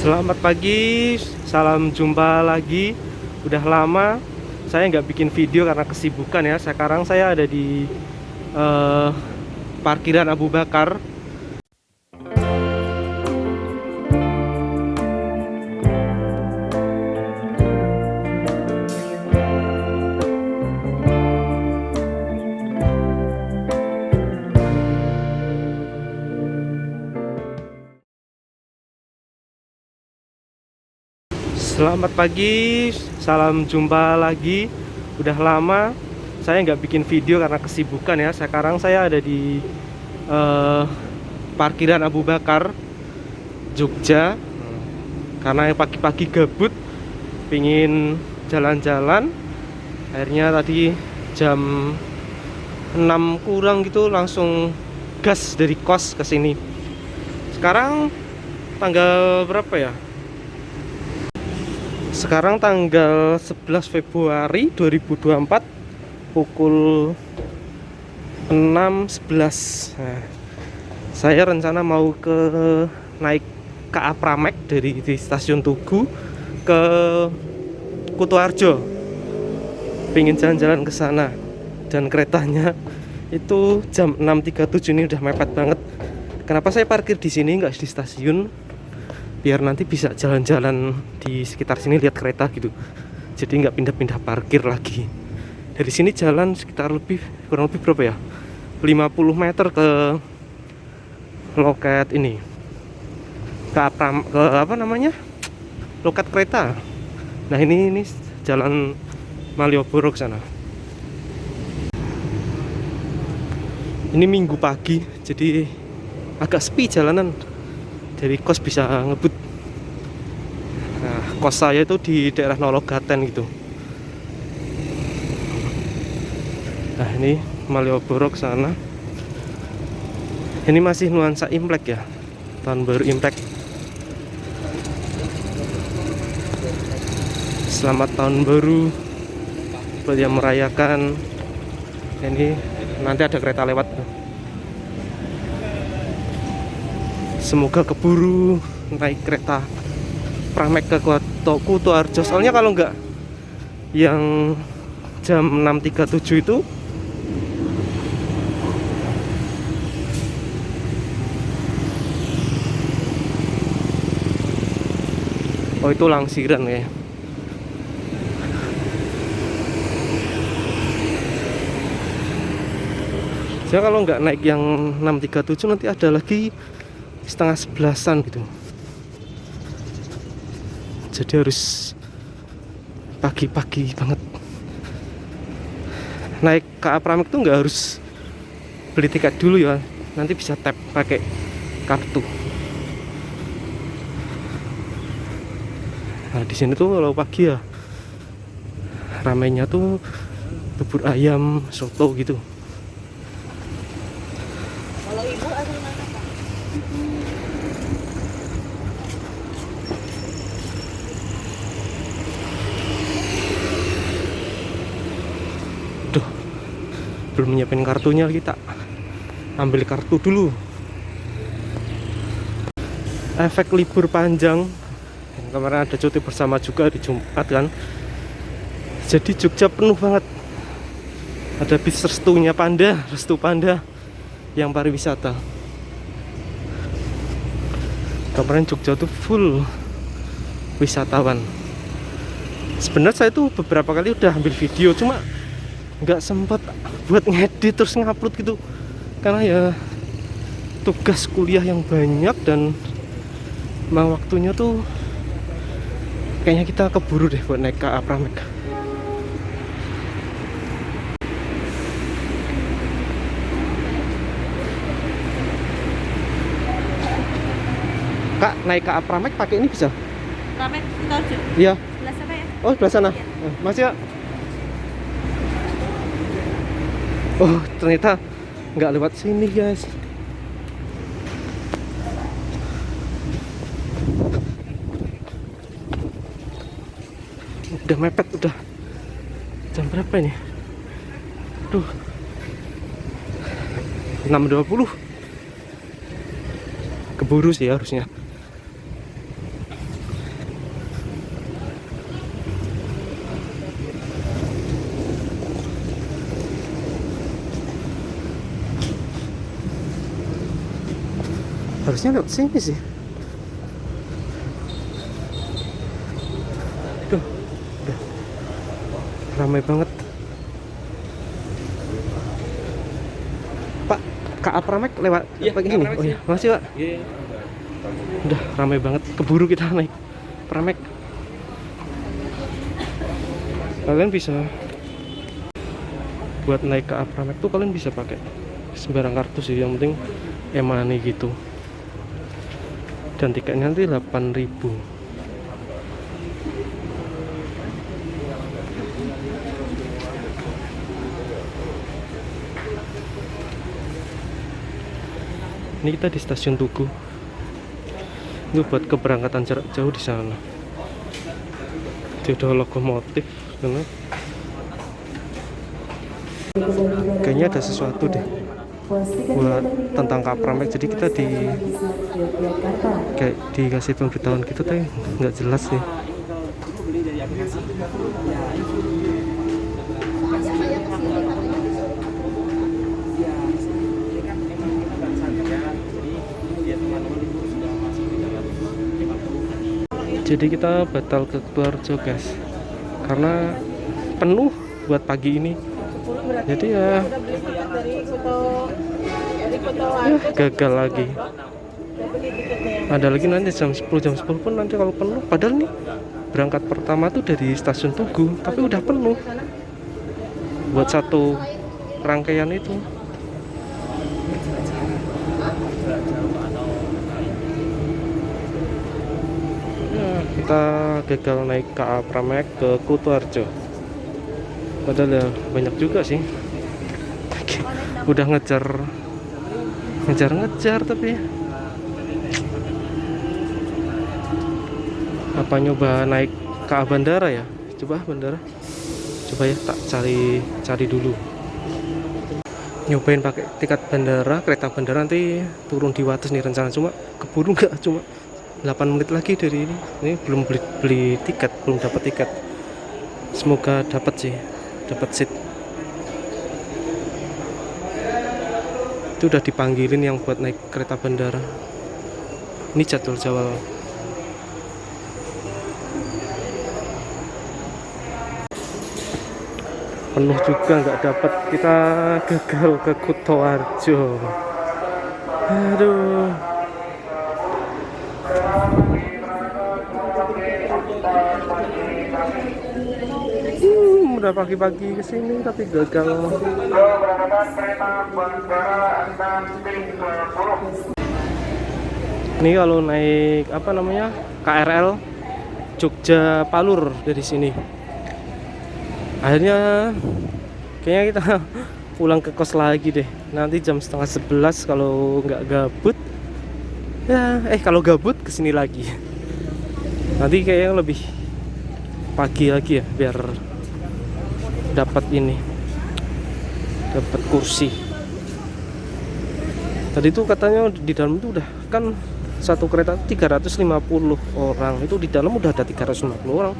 Selamat pagi, salam jumpa lagi. Udah lama saya nggak bikin video karena kesibukan ya. Sekarang saya ada di eh, parkiran Abu Bakar. Selamat pagi, salam jumpa lagi. Udah lama saya nggak bikin video karena kesibukan ya. Sekarang saya ada di eh, parkiran Abu Bakar, Jogja. Karena pagi-pagi gabut, pingin jalan-jalan. Akhirnya tadi jam 6 kurang gitu langsung gas dari kos ke sini. Sekarang tanggal berapa ya? Sekarang tanggal 11 Februari 2024 pukul 6.11. Nah, saya rencana mau naik KA Pramek dari di stasiun Tugu ke Kutoarjo. Pengen jalan-jalan ke sana dan keretanya itu jam 6.37. Ini udah mepet banget. Kenapa saya parkir di sini nggak di stasiun? Biar nanti bisa jalan-jalan di sekitar sini lihat kereta gitu. Jadi nggak pindah-pindah parkir lagi. Dari sini jalan sekitar kurang lebih berapa ya? 50 meter ke loket ini. Ke apa namanya? Loket kereta. Nah, ini jalan Malioboro ke sana. Ini Minggu pagi, jadi agak sepi jalanan. Dari kos bisa ngebut. Nah, kos saya itu di daerah Nologaten gitu. Nah, ini Malioboro ke sana. Ini masih nuansa Imlek ya, tahun baru Imlek. Selamat tahun baru buat yang merayakan. Ini nanti ada kereta lewat. Semoga keburu naik kereta Pramek ke Kutoarjo. Soalnya kalau nggak yang jam 6.37 itu itu Langsiran ya. Saya kalau nggak naik yang 6.37 nanti ada lagi setengah 11-an gitu. Jadi harus pagi-pagi banget. Naik KA Pramek tuh nggak harus beli tiket dulu ya. Nanti bisa tap pakai kartu. Nah, di sini tuh kalau pagi ya ramainya tuh bubur ayam, soto gitu. Kalau ibu ada mana, Pak? Duh, belum nyiapin kartunya, kita ambil kartu dulu. Efek libur panjang, kemarin ada cuti bersama juga di Jumat kan. Jadi Jogja penuh banget. Ada bis Restu Panda yang pariwisata. Kemarin Jogja tuh full wisatawan. Sebenarnya saya tuh beberapa kali udah ambil video, cuma nggak sempet buat ngedit terus ngupload gitu. Karena ya tugas kuliah yang banyak dan waktunya tuh kayaknya kita keburu deh buat naik KA Pramek. Kak, naik KA Pramek pakai ini bisa? Pramek Kutoarjo. Iya. Sebelah sana ya? Oh, sebelah sana. Iya. Mas ya. Oh, ternyata nggak lewat sini, guys. Udah mepet, udah. Jam berapa ini? Duh. 6.20. Keburu sih harusnya. harusnya lewat sini sih. Duh, udah ramai banget. Pak, KA Pramek lewat pakai ini. Oh ya, makasih Pak. Udah ramai banget, keburu kita naik Pramek. Kalian bisa buat naik KA Pramek tuh kalian bisa pakai sembarang kartu sih, yang penting e-money gitu. Dan tiketnya nanti 8.000. Ini kita di stasiun Tugu. Itu buat keberangkatan jarak jauh di sana. Itu udah lokomotif, karena kayaknya ada sesuatu deh buat tentang KA Pramek. Jadi kita kayak dikasih pemberitahuan gitu, tapi nggak jelas nih. Jadi kita batal ke Kutoarjo guys, karena penuh buat pagi ini. Jadi ya gagal lagi. Ada lagi nanti jam 10 pun nanti kalau penuh. Padahal nih berangkat pertama tuh dari stasiun Tugu, tapi udah penuh buat satu rangkaian itu. Kita gagal naik KA Pramek ke Kutoarjo. Padahal ya banyak juga sih. Udah ngejar tapi apa nyoba naik KA Bandara ya? Coba bandara. Coba ya, tak cari dulu. Nyobain pakai tiket bandara, kereta bandara, nanti turun di Wates nih rencana. Cuma keburu nggak, cuma 8 menit lagi dari ini. Ini belum beli tiket, belum dapat tiket. Semoga dapat sih, dapat seat. Itu udah dipanggilin yang buat naik kereta bandara. Ini jadwal penuh juga, nggak dapat. Kita gagal ke Kutoarjo. Aduh. Udah pagi-pagi kesini tapi gagal. Ini kalau naik apa namanya KRL Jogja Palur dari sini. Akhirnya kayaknya kita pulang ke kos lagi deh. Nanti jam 10:30 kalau nggak gabut. Ya, kalau gabut kesini lagi. Nanti kayaknya lebih pagi lagi ya, biar dapat kursi. Tadi tuh katanya di dalam itu udah kan satu kereta 350 orang, itu di dalam udah ada 350 orang.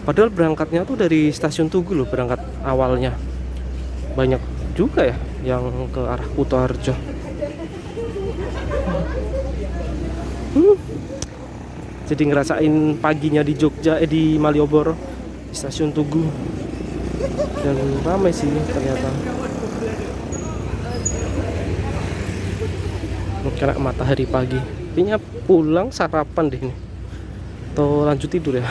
Padahal berangkatnya tuh dari stasiun Tugu loh, berangkat awalnya. Banyak juga ya yang ke arah Kutoarjo. Jadi ngerasain paginya di Jogja, di Malioboro, di stasiun Tugu. Dan ramai sih ternyata. Kena matahari pagi. Kayaknya pulang sarapan deh ini. Atau lanjut tidur ya.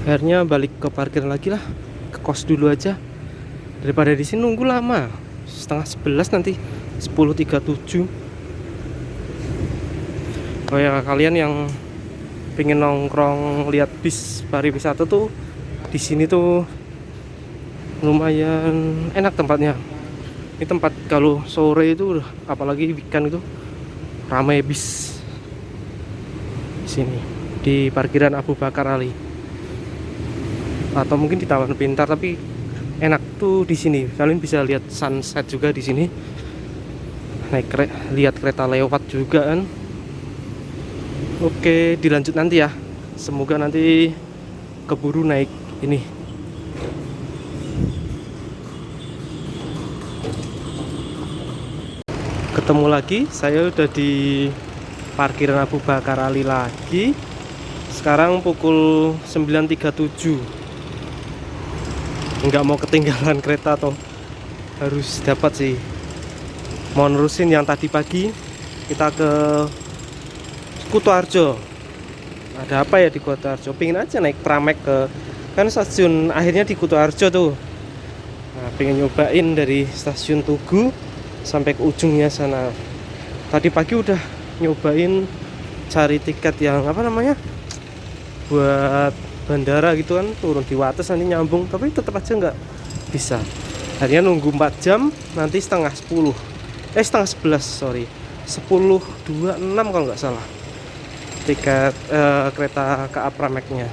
Akhirnya balik ke parkir lagi lah, ke kos dulu aja daripada di sini nunggu lama. 10:30 nanti 10:37. Oh ya, kalian yang pengen nongkrong lihat bis pariwisata tuh di sini tuh lumayan enak tempatnya. Ini tempat kalau sore itu apalagi weekend itu ramai bis di sini, di parkiran Abu Bakar Ali. Atau mungkin di Taman Pintar, tapi enak tuh di sini. Kalian bisa lihat sunset juga di sini. Lihat kereta lewat juga kan. Oke, dilanjut nanti ya. Semoga nanti keburu naik ini. Ketemu lagi, saya udah di parkiran Abu Bakar Ali lagi. Sekarang pukul 9.37. Nggak mau ketinggalan kereta atau harus dapat sih. Mau nerusin yang tadi pagi, kita ke Kutoarjo. Ada apa ya di Kutoarjo? Pengen aja naik pramek ke, kan stasiun akhirnya di Kutoarjo tuh. Nah, pengen nyobain dari stasiun Tugu sampai ke ujungnya sana. Tadi pagi udah nyobain cari tiket yang apa namanya, buat bandara gitu kan, turun di Wates nanti nyambung, tapi tetap aja nggak bisa. Akhirnya nunggu 4 jam, nanti setengah 11 sorry, 10.26 kalau nggak salah tiket kereta KA Prameknya.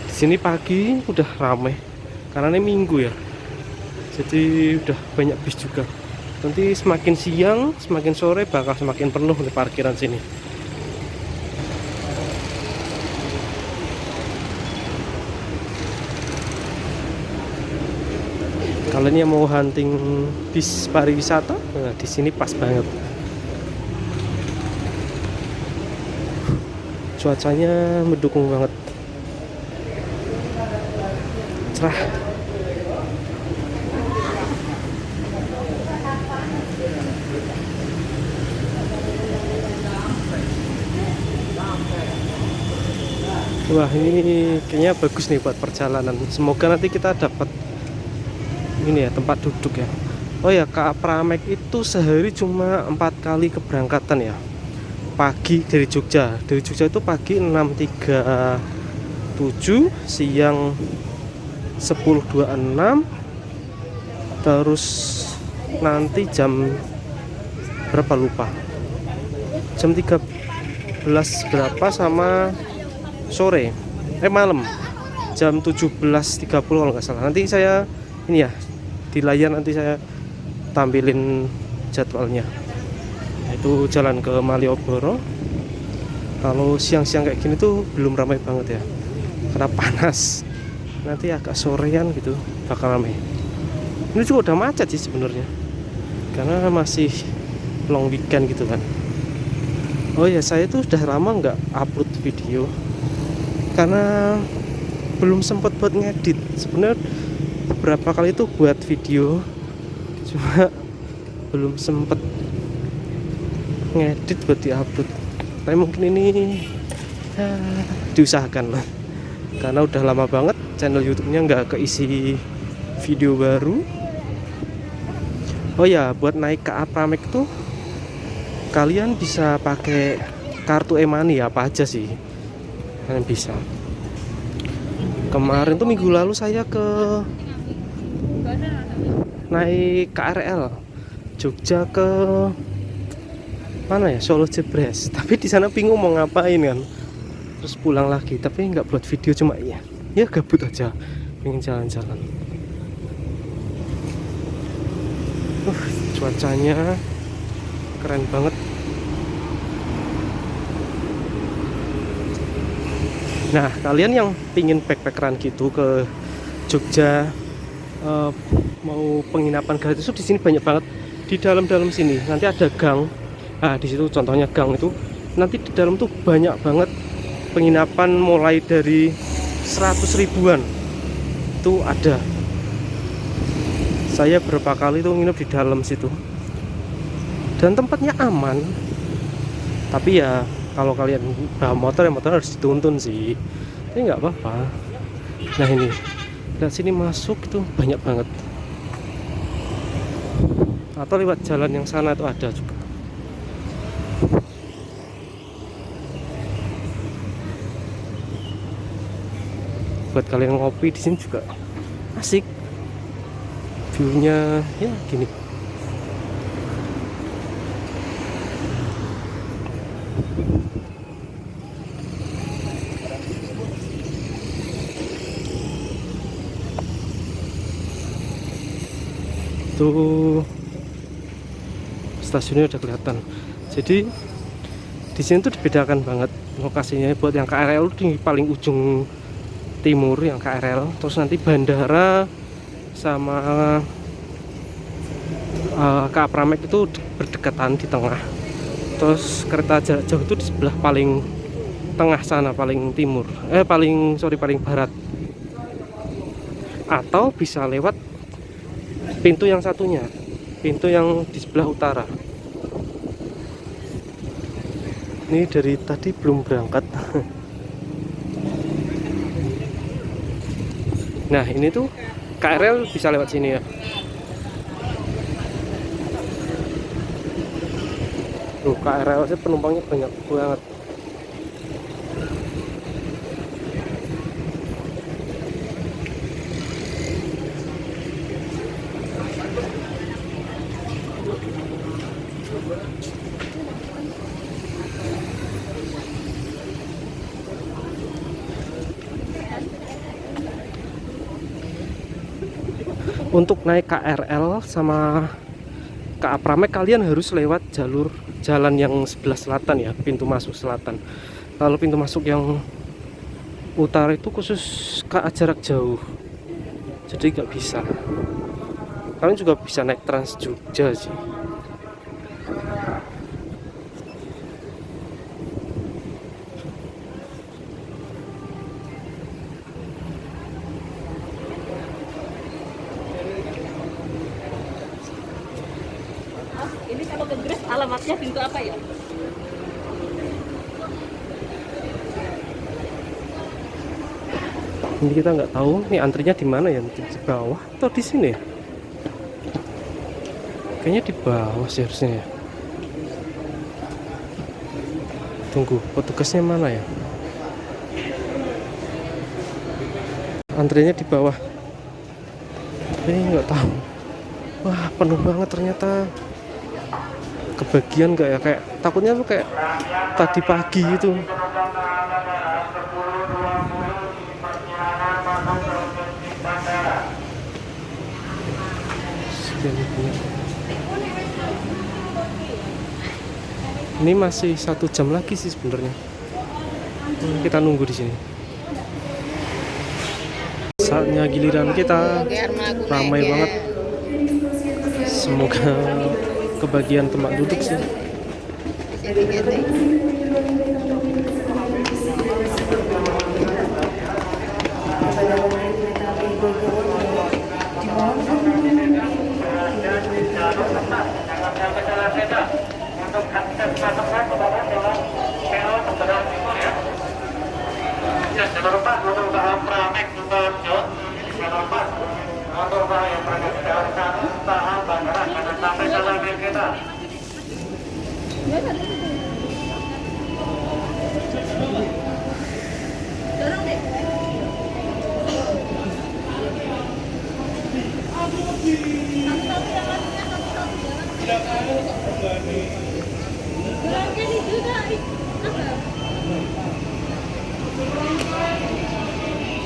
Di sini pagi udah rame karena ini Minggu ya, jadi udah banyak bis juga. Nanti semakin siang, semakin sore bakal semakin penuh di parkiran sini. Kalian yang mau hunting bis pariwisata, nah di sini pas banget. Cuacanya mendukung banget, cerah. Wah, ini kayaknya bagus nih buat perjalanan. Semoga nanti kita dapat ini ya, tempat duduk ya. Oh ya, KA Pramek itu sehari cuma 4 kali keberangkatan ya. Pagi dari Jogja itu pagi 6.37, siang 10.26, terus nanti jam berapa lupa, jam 13 berapa, sama sore malam jam 17.30 kalau nggak salah. Nanti saya ini ya, di layar nanti saya tampilin jadwalnya. Itu jalan ke Malioboro. Kalau siang-siang kayak gini tuh belum ramai banget ya, karena panas. Nanti agak sorean gitu bakal ramai. Ini juga udah macet sih sebenarnya, karena masih long weekend gitu kan. Oh ya, saya tuh udah lama nggak upload video karena belum sempat buat ngedit. Sebenarnya beberapa kali itu buat video, cuma belum sempet ngedit buat diupload. Tapi mungkin ini ya, diusahakan lah, karena udah lama banget channel YouTube-nya nggak keisi video baru. Oh ya, buat naik KA Pramek tuh kalian bisa pakai kartu e-money apa aja sih, kalian bisa. Kemarin tuh minggu lalu saya naik KRL Jogja ke mana ya, Solo Jebres, tapi di sana bingung mau ngapain kan, terus pulang lagi. Tapi nggak buat video, cuma ya gabut aja, pengen jalan-jalan. Cuacanya keren banget. Nah, kalian yang pingin backpackeran gitu ke Jogja, mau penginapan gratis itu di sini banyak banget. Di dalam sini nanti ada gang. Nah, di situ contohnya gang itu. Nanti di dalam tuh banyak banget penginapan mulai dari 100 ribuan. Itu ada. Saya berapa kali tuh nginep di dalam situ. Dan tempatnya aman. Tapi ya kalau kalian bawa motor, ya motor harus dituntun sih. Tapi nggak apa-apa. Nah, ini lihat sini masuk itu banyak banget. Atau lewat jalan yang sana itu ada juga. Buat kalian ngopi di sini juga asik. View-nya ya gini. Tuh stasiunnya udah kelihatan. Jadi Di sini tuh dibedakan banget lokasinya. Buat yang KRL di paling ujung timur yang KRL, terus nanti bandara sama KA Pramek itu berdekatan di tengah. Terus kereta jarak jauh itu di sebelah paling tengah sana, paling timur. Paling barat. Atau bisa lewat pintu yang satunya, pintu yang di sebelah utara. Ini dari tadi belum berangkat. Nah ini tuh KRL bisa lewat sini ya. Tuh KRL sih penumpangnya banyak banget. Untuk naik KRL sama KA Pramek kalian harus lewat jalan yang sebelah selatan ya, pintu masuk selatan. Kalau pintu masuk yang utara itu khusus KA jarak jauh, jadi nggak bisa. Kalian juga bisa naik Trans Jogja sih. Ini kalau ke Grace alamatnya pintu apa ya? Ini kita nggak tahu nih antrinya di mana ya, di bawah atau di sini? Kayaknya di bawah sih harusnya ya. Tunggu, petugasnya mana ya? Antrinya di bawah. Tapi nggak tahu. Wah, penuh banget ternyata. Kebagian nggak ya? Kayak takutnya tuh kayak tadi pagi itu. Ini masih 1 jam lagi sih sebenarnya. Kita nunggu di sini. Saatnya giliran kita, ramai banget. Semoga kebagian tempat duduk sih.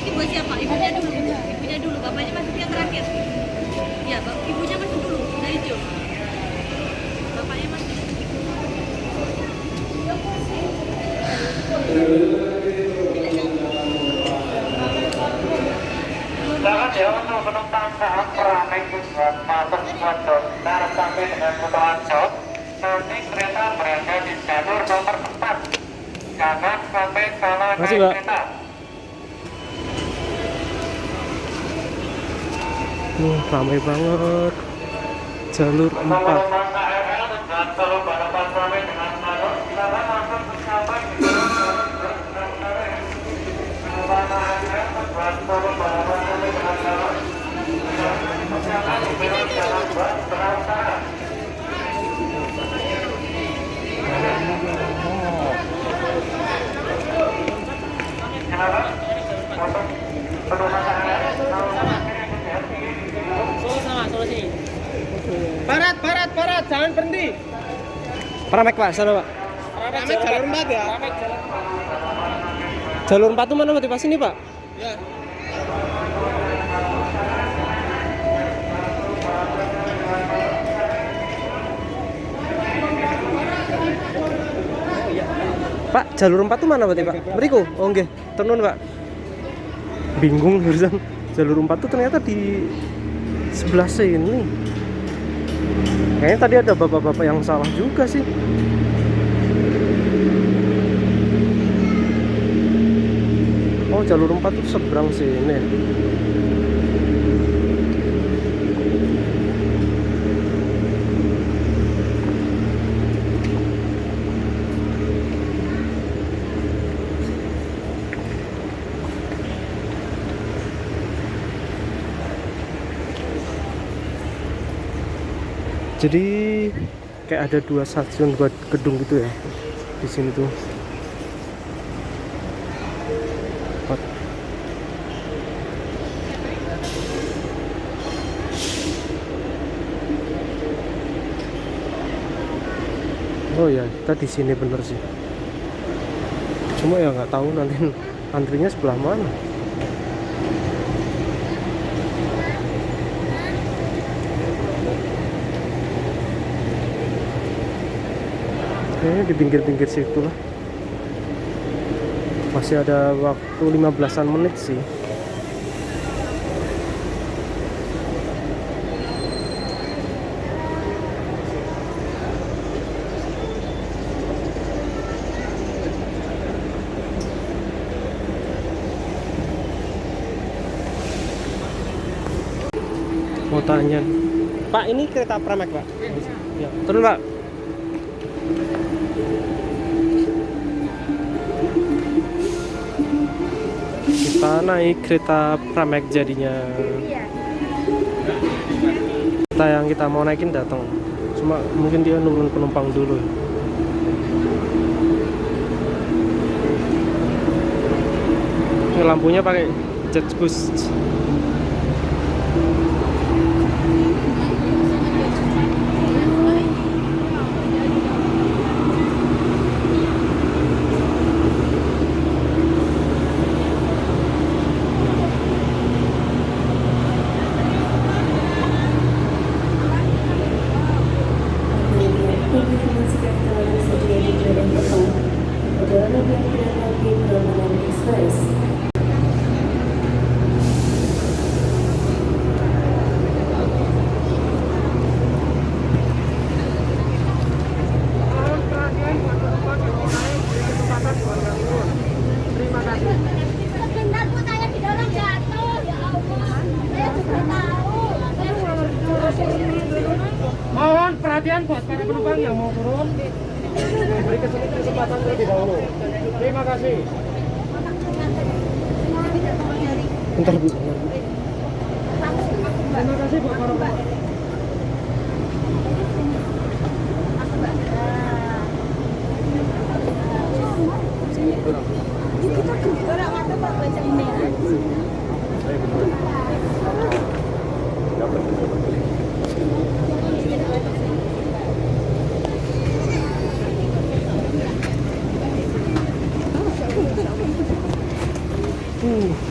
Ini buat siapa? Ibunya dulu. Ibunya dulu. Bapaknya masuk yang terakhir. Ya, ibunya masuk dulu. Udah hijau. Bapaknya masuk. Silakan ya untuk penumpang KA Pramek tujuan Mater Sukoharjo sampai dengan Kutoarjo. Nanti kereta berada di jalur nomor 4. Jangan sampai salah naik kereta. Ramai banget. Jalur 4. Penumpang KRL tujuan Solo Balapan sampai dengan Solo. Silakan langsung mencapai di jalur penumpang KRL tujuan Solo Balapan sampai dengan Solo. Silakan di jalan bus Utara. Barat, jangan berhenti. Pramek Pak, sana Pak. Pramek jalur 4 ya. Jalur 4 tuh mana motivasi ini Pak? Ya. Pak, jalur 4 tuh mana berarti Pak? Beriku, oh nggih, tenun Pak. Bingung barusan. Jalur 4 tuh ternyata di sebelah sini. Kayaknya tadi ada bapak-bapak yang salah juga sih. Oh, jalur 4 tuh seberang sini. Jadi kayak ada 2 stasiun buat gedung gitu ya di sini tuh. Oh ya, kita di sini bener sih. Cuma ya nggak tahu nanti antrinya sebelah mana. Kayaknya di pinggir-pinggir situ lah. Masih ada waktu 15-an menit sih. Mau tanya, Pak, ini kereta Pramek Pak? Ya, turun Pak. Kita naik kereta Pramek jadinya. Kereta yang kita mau naikin datang, cuma mungkin dia nurun penumpang dulu. Ini lampunya pakai jet boost. Sebentar Bu, saya di dalam jatuh. Ya Allah. Saya juga tahu. Mohon perhatian buat para penumpang yang mau turun. Beri kesempatan terlebih dahulu. Terima kasih. Bentar Bu. Terima kasih buat para penumpang.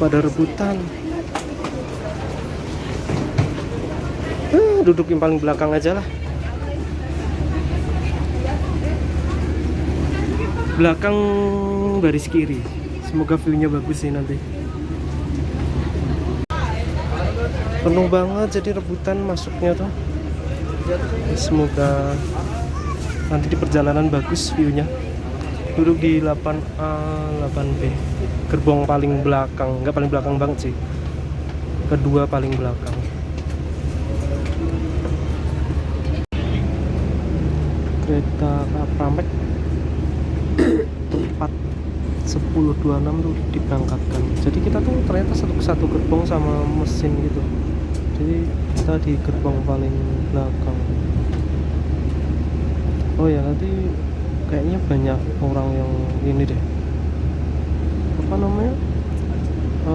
Pada rebutan. Duduk yang paling belakang aja lah. Belakang baris kiri. Semoga view-nya bagus sih nanti. Penuh banget jadi rebutan masuknya tuh. Semoga nanti di perjalanan bagus view-nya. Duduk di 8A, 8B. Gerbong paling belakang, nggak paling belakang banget sih. Kedua paling belakang. Kereta Pramek tempat 10.26 tuh diberangkatkan. Jadi kita tuh ternyata satu gerbong sama mesin gitu. Jadi kita di gerbong paling belakang. Oh ya, nanti kayaknya banyak orang yang ini deh, apa namanya,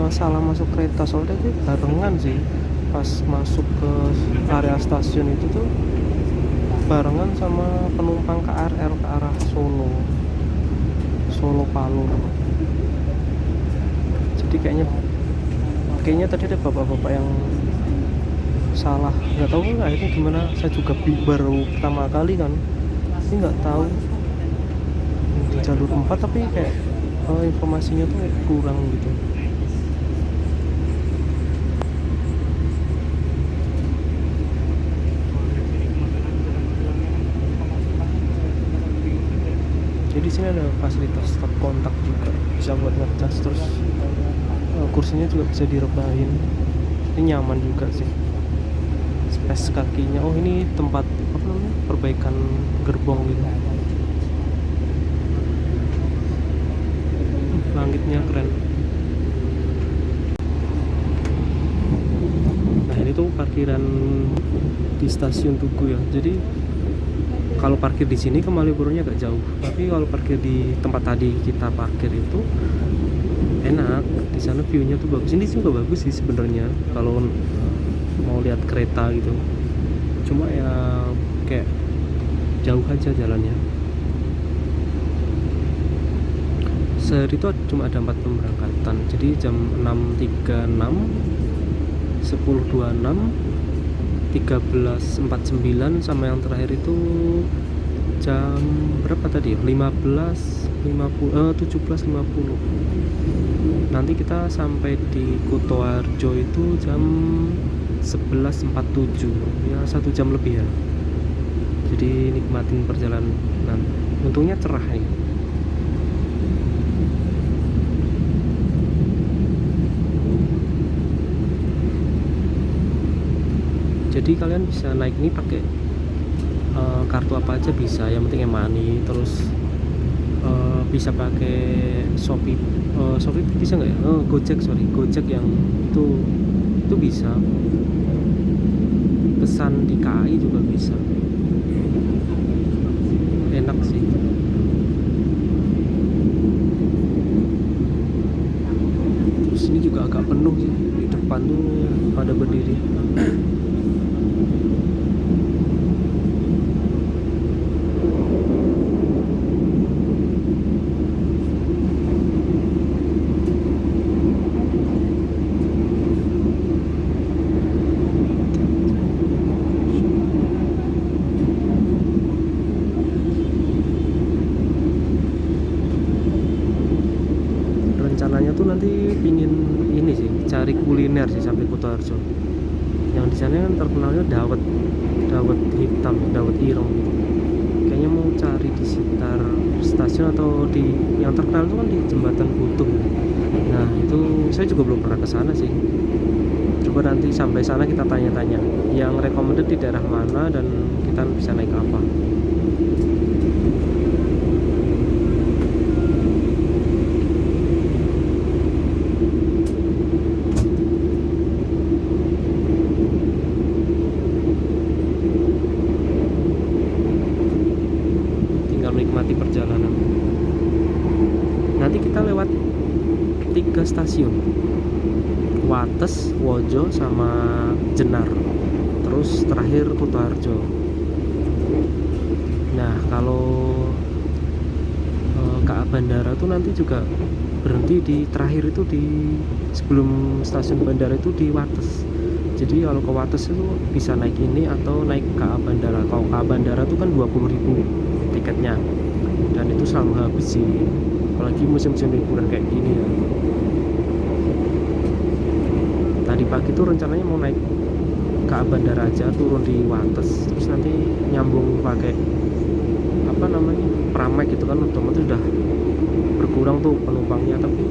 salah masuk kereta. Soalnya itu barengan sih. Pas masuk ke area stasiun itu tuh barengan sama penumpang KRL ke arah Solo Palu. Jadi kayaknya tadi ada bapak-bapak yang salah, nggak tahu nggak ini gimana. Saya juga baru pertama kali kan, ini nggak tahu di jalur 4 tapi kayak informasinya tuh kurang gitu. Jadi di sini ada fasilitas stop kontak juga, bisa buat ngecas, terus kursinya juga bisa direbahin. Ini nyaman juga sih. Space kakinya, oh ini tempat apa namanya, perbaikan gerbong gitu. Langitnya keren. Nah ini tuh parkiran di stasiun Tugu ya. Jadi kalau parkir di sini ke Malioboro-nya agak jauh, tapi kalau parkir di tempat tadi kita parkir itu enak. Di sana view-nya tuh bagus. Ini juga bagus sih sebenarnya kalau mau lihat kereta gitu. Cuma ya kayak jauh aja jalannya. Sehari itu cuma ada 4 pemberangkatan. Jadi jam 6.36, 10.26, 13.49 sama yang terakhir itu jam berapa tadi? 17.50. Nanti kita sampai di Kutoarjo itu jam 11.47, ya 1 jam lebih ya. Jadi nikmatin perjalanan. Untungnya cerah nih. Jadi kalian bisa naik ini pakai kartu apa aja bisa, yang penting e-money. Terus bisa pakai Shopee, Shopee bisa nggak ya? Gojek yang itu bisa. Pesan di KAI juga bisa. Enak sih. Terus ini juga agak penuh sih, di depan tuh pada berdiri. Rencananya tuh nanti pingin ini sih, cari kuliner sih sampai Kutoarjo. Yang di sana kan terkenalnya dawet hitam, dawet ireng gitu. Kayaknya mau cari di sekitar stasiun atau di yang terkenal itu kan di Jembatan Butuh. Nah itu saya juga belum pernah ke sana sih. Coba nanti sampai sana kita tanya-tanya yang recommended di daerah mana dan kita bisa naik apa. Menikmati perjalanan. Nanti kita lewat 3 stasiun, Wates, Wojo, sama Jenar. Terus terakhir Kutoarjo. Nah kalau KA Bandara tuh nanti juga berhenti di terakhir itu, di sebelum stasiun bandara itu di Wates. Jadi kalau ke Wates itu bisa naik ini atau naik KA Bandara. Kalau KA Bandara itu kan 20.000 tiketnya, dan itu selalu habis sih, apalagi musim-musim liburan kayak gini ya. Tadi pagi tuh rencananya mau naik KA Bandara aja, turun di Wates, terus nanti nyambung pakai apa namanya, Pramek gitu kan, otomatis udah berkurang tuh penumpangnya, tapi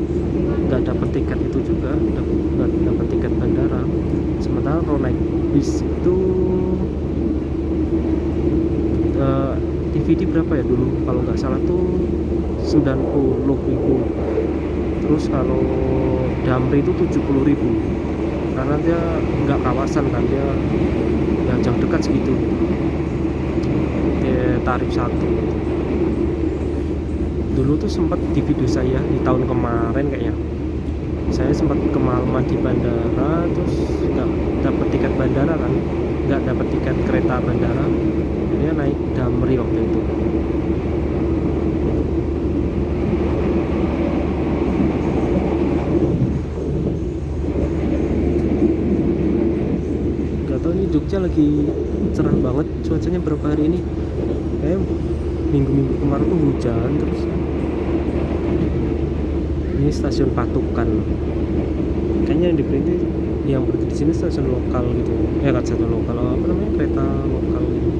nggak dapet tiket itu juga, nggak dapet tiket bandara. Sementara kalau naik bis itu DVD berapa ya dulu, kalau nggak salah tuh 90.000. Terus kalau Damri itu 70.000, karena dia nggak kawasan kan, dia yang jauh dekat segitu, dia tarif 1. Dulu tuh sempat di video saya di tahun kemarin kayaknya, saya sempat kemalaman di bandara, terus nggak dapet tiket bandara kan, nggak dapet tiket kereta bandara, dia naik Damri waktu itu. Gak tau, ini Jogja lagi cerah banget cuacanya berapa hari ini. Kayak minggu-minggu kemarin tuh hujan, terus Ini stasiun Patukan. Kayaknya yang berhenti di sini stasiun lokal gitu. Ya kan, stasiun lokal, apa namanya, kereta lokal gitu.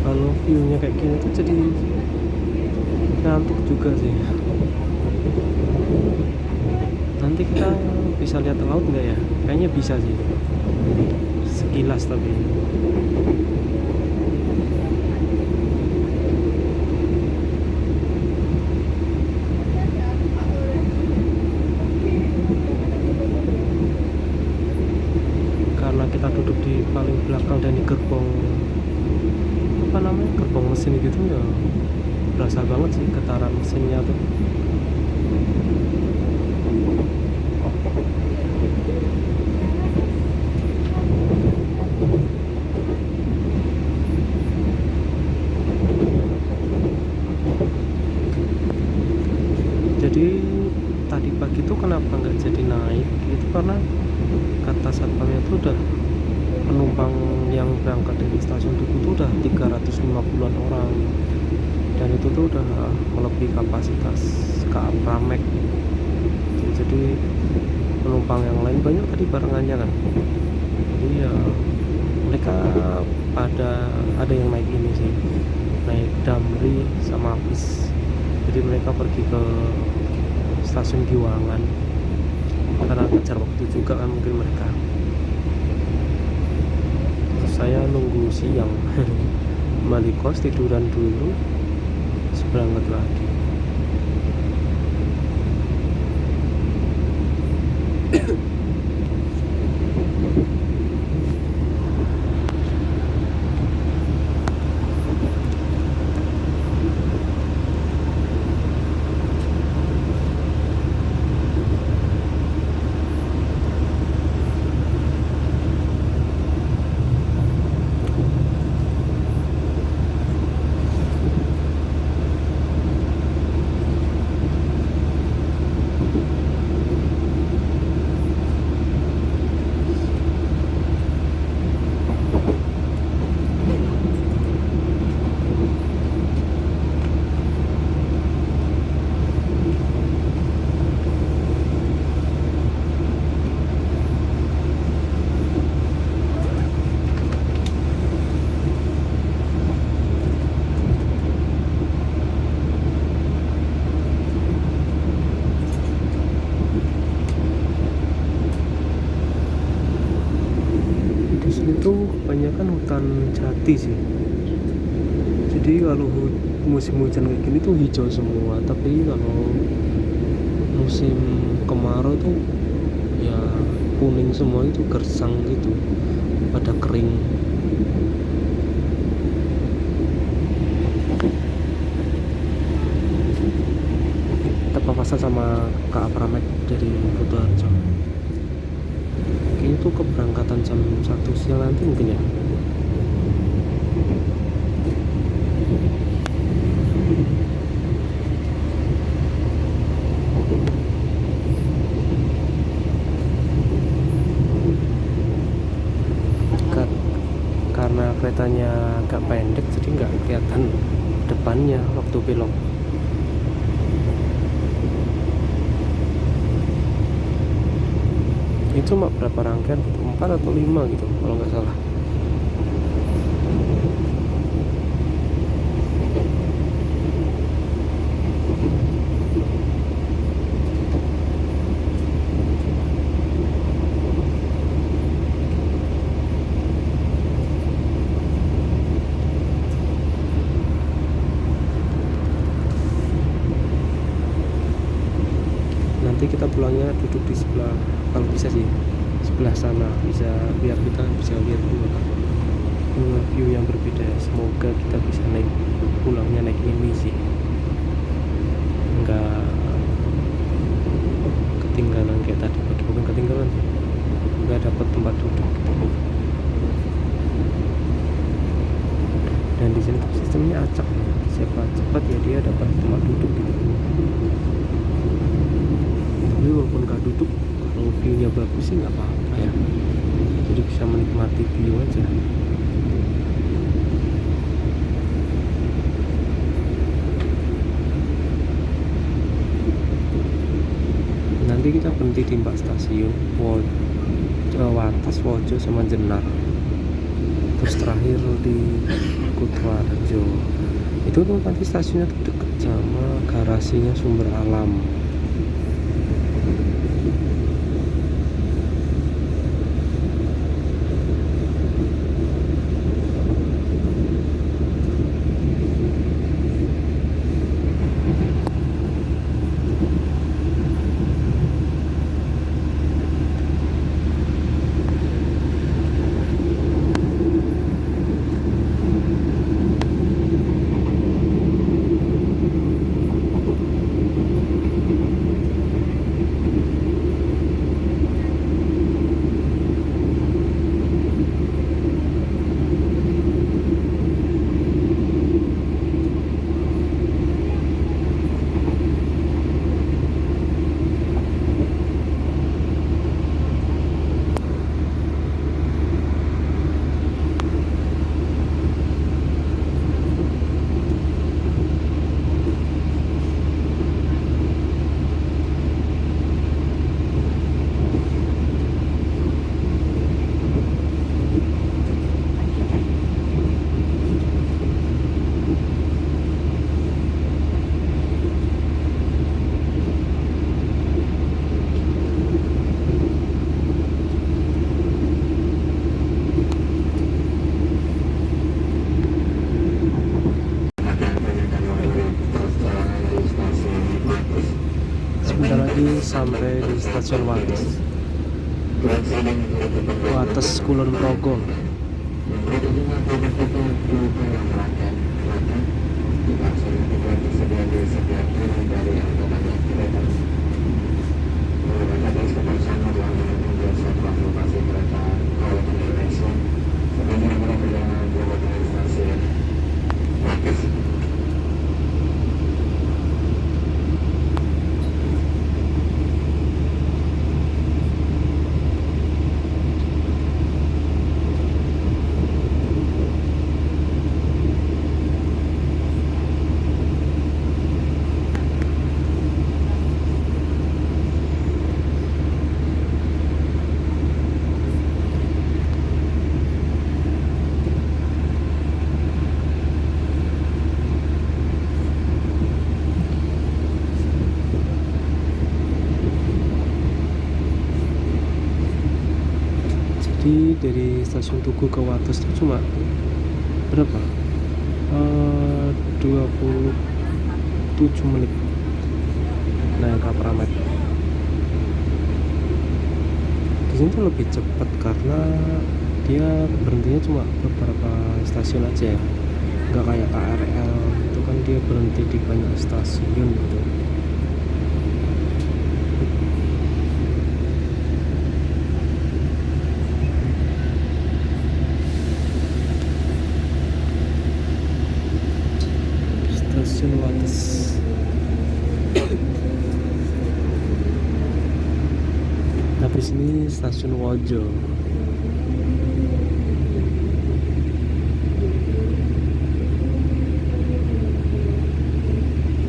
Kalau view-nya kayak gini tuh jadi ngantuk juga sih. Nanti kita bisa lihat laut nggak ya? Kayaknya bisa sih, sekilas tapi. Karena kita duduk di paling belakang dan di gerbong, apa namanya, gerbong mesin gitu ya, berasa banget sih getaran mesinnya tuh. Jadi tadi pagi tuh kenapa nggak jadi naik itu karena kata satpamnya tuh udah penumpang yang berangkat dari stasiun Tugu tuh udah 350-an orang, dan itu tuh udah melebihi kapasitas KA Pramek. Jadi penumpang yang lain banyak tadi barengannya kan, jadi ya mereka ada yang naik ini sih, naik Damri sama bis. Jadi mereka pergi ke stasiun Giwangan karena ngejar waktu juga kan mungkin mereka. Terus saya nunggu siang kembali kos, tiduran dulu, terus berangkat lagi. Itu kebanyakan hutan jati sih. Jadi kalau musim hujan kayak gini tuh hijau semua, tapi kalau musim kemarau tuh ya kuning semua, itu gersang gitu, pada kering. Kita papasan sama KA Pramek dari Kutoarjo. Kayaknya tuh keberangkatan jam 1 siang nanti mungkin ya. Karena keretanya agak pendek jadi nggak kelihatan depannya waktu belok. Itu cuma berapa rangkaian gitu, 4 atau 5 gitu kalau nggak salah. Nanti kita pulangnya duduk di sebelah, kalau bisa sih sebelah sana, bisa biar kita bisa lihat dua view yang berbeda. Semoga kita bisa naik pulangnya naik ini sih, nggak ketinggalan kayak tadi pagi. Bukan ketinggalan sih, nggak dapat tempat duduk gitu. Dan di sini sistemnya acak, siapa cepat ya dia dapat tempat duduk gitu. Tapi walaupun gak duduk, kalau view-nya bagus sih nggak apa-apa ya, jadi bisa menikmati view aja. Nanti kita berhenti di 4 stasiun, Wates, Wojo, sama Jenar, terus terakhir di Kutoarjo. Itu tuh nanti stasiunnya tuh deket sama garasinya Sumber Alam. Sebentar lagi sampai di stasiun Wates Kulon Progo. Jadi dari stasiun Tugu ke Wates itu cuma berapa? 27 menit naik Kapramek. Di sini tuh lebih cepat karena dia berhentinya cuma beberapa stasiun aja ya, nggak kayak KRL itu kan dia berhenti di banyak stasiun gitu. Stasiun Wates. Habis ini stasiun Wojo.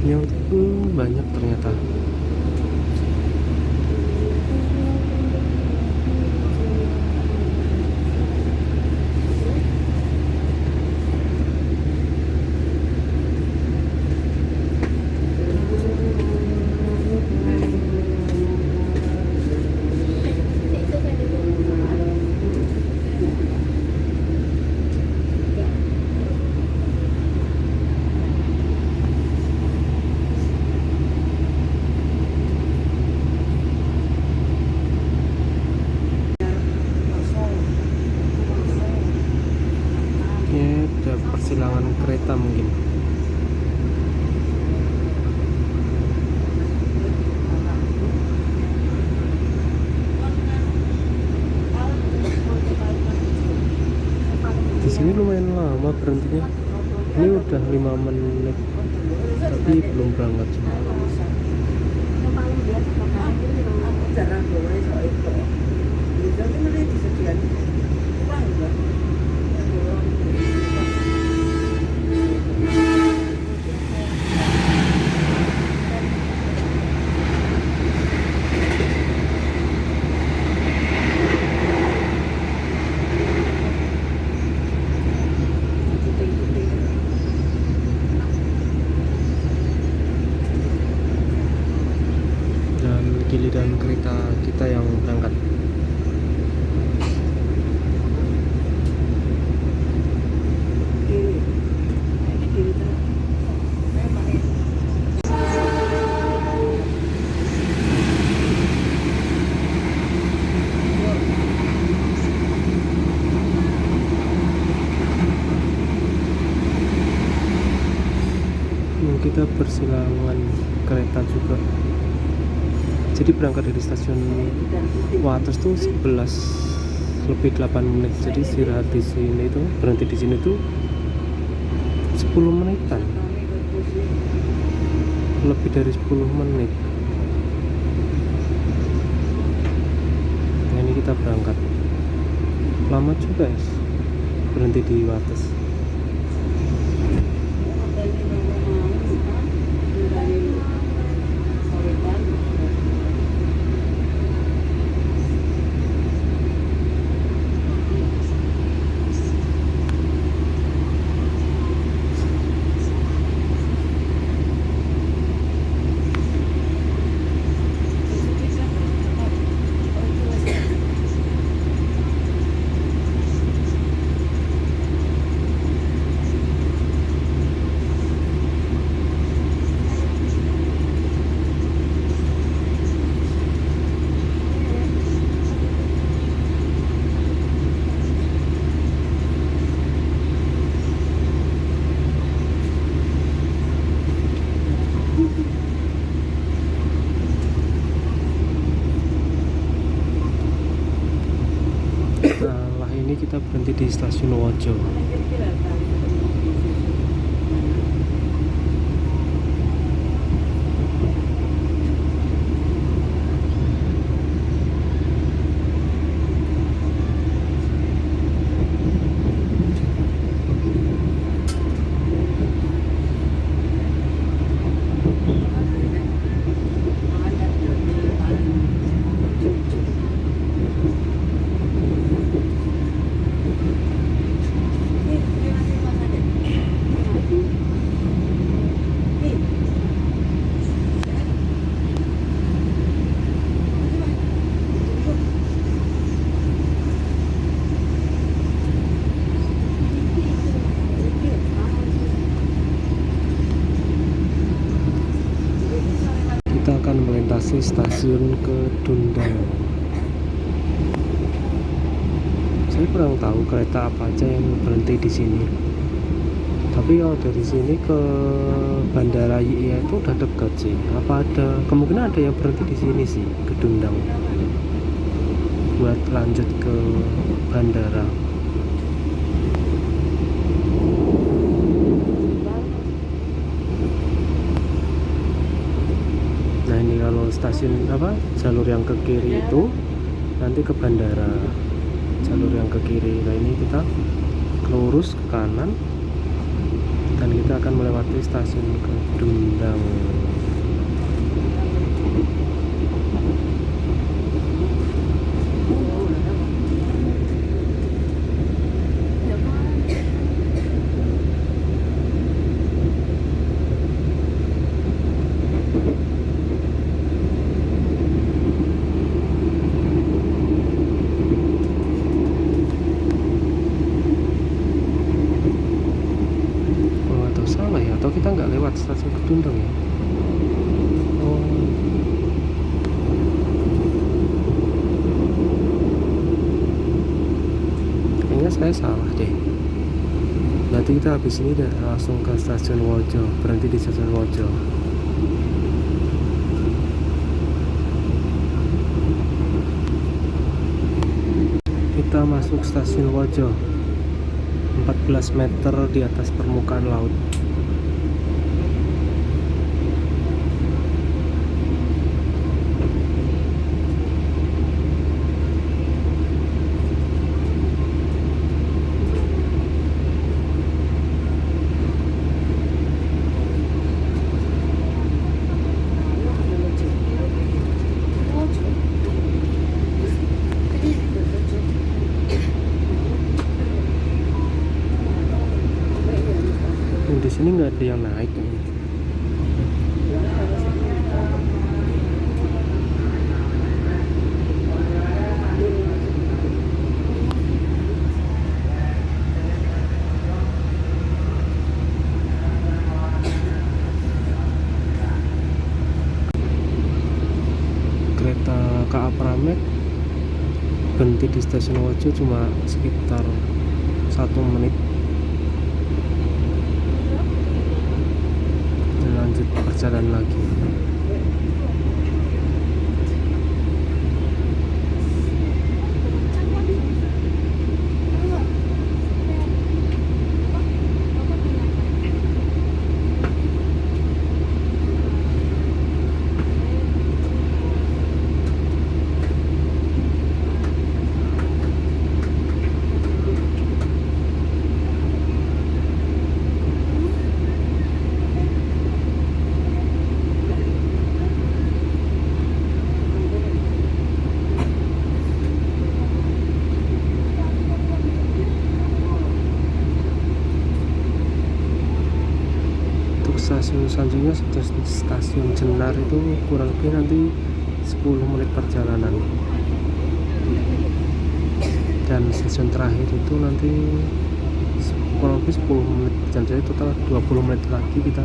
Yang banyak ternyata. Ada persilangan kereta mungkin. Di sini lumayan lama berhentinya. Ini sudah 5 menit tapi belum berangkat semua. jarang bawa soal itu. Jadi mana disediakan kurang enggak? Dan giliran kereta kita yang berangkat. Kita bersilangan kereta juga, jadi berangkat dari stasiun Wates tuh 11:08, jadi istirahat di sini tuh, berhenti di sini tuh 10 menitan, lebih dari 10 menit. Nah ini kita berangkat lama juga ya, berhenti di Wates. Setelah ini kita berhenti di stasiun Wojo. Kita akan melintasi stasiun Kedundang. Saya kurang tahu kereta apa aja yang berhenti di sini. Tapi kalau dari sini ke Bandara YIA itu udah dekat sih. Apa ada kemungkinan ada yang berhenti di sini sih, Kedundang, buat lanjut ke bandara. Nah ini kalau stasiun jalur yang ke kiri itu nanti ke bandara, jalur yang ke kiri. Nah ini kita lurus ke kanan dan kita akan melewati stasiun Kedundang. Atau kita nggak lewat stasiun Kedundang ya? Oh, kayaknya saya salah deh. Berarti kita habis ini udah langsung ke stasiun Wojo, berhenti di stasiun Wojo. Kita masuk stasiun Wojo, 14 meter di atas permukaan laut. ada yang naik. Kereta KA Pramek berhenti di stasiun Wajo cuma sekitar 1 menit. Dan lanjut perjalanan lagi. Stasiun selanjutnya stasiun Jenar itu kurang lebih nanti 10 menit perjalanan, dan stasiun terakhir itu nanti kurang lebih 10 menit, dan jadi total 20 menit lagi kita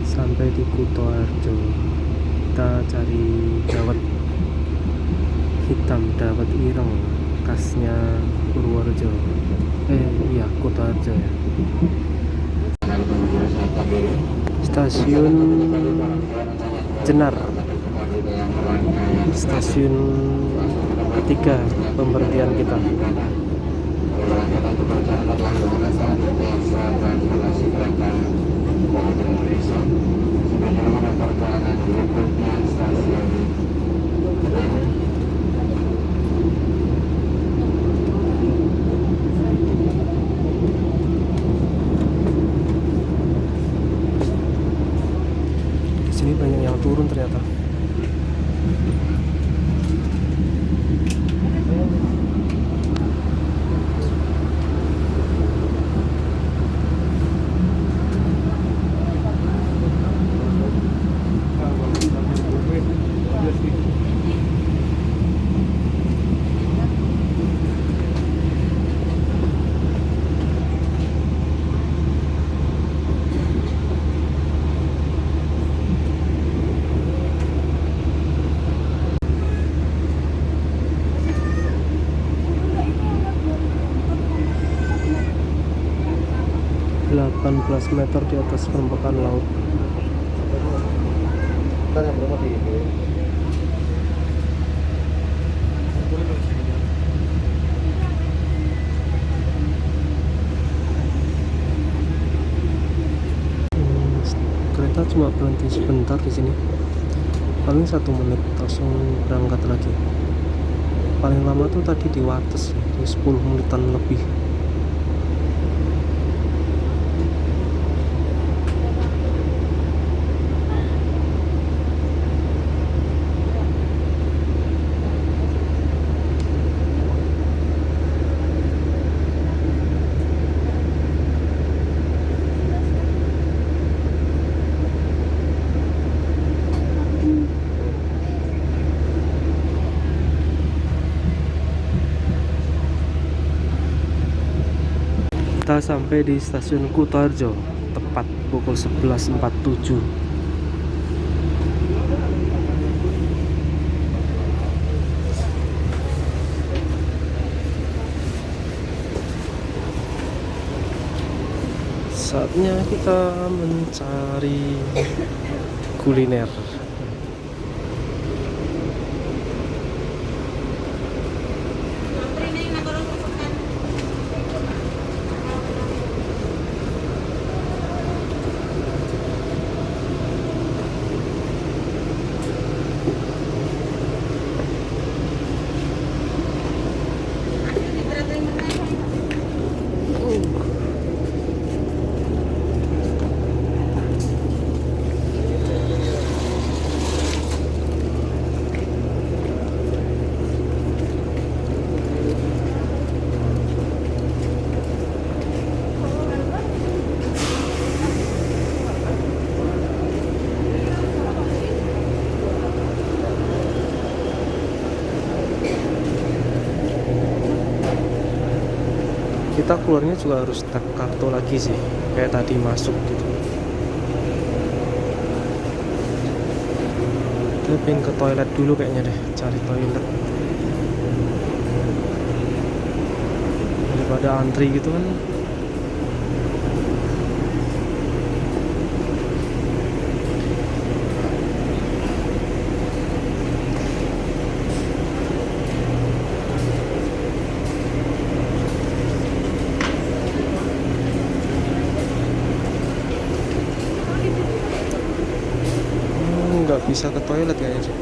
sampai di Kutoarjo. Kita cari dawet hitam, dawet ireng khasnya Purworejo, iya Kutoarjo ya. Stasiun Jenar, stasiun ketiga pemberhentian kita. Di sini banyak yang turun ternyata. Delapan 18 meter di atas permukaan laut. Kereta cuma berhenti sebentar di sini, paling 1 menit langsung berangkat lagi. Paling lama tuh tadi di Wates, 10 menitan lebih. Kita sampai di stasiun Kutoarjo tepat pukul 11.47. Saatnya kita mencari kuliner. kita keluarnya juga harus tap kartu lagi sih, kayak tadi masuk gitu. Kita pengen ke toilet dulu kayaknya deh, cari toilet daripada antri gitu kan. Nggak bisa ke toilet kayaknya sih.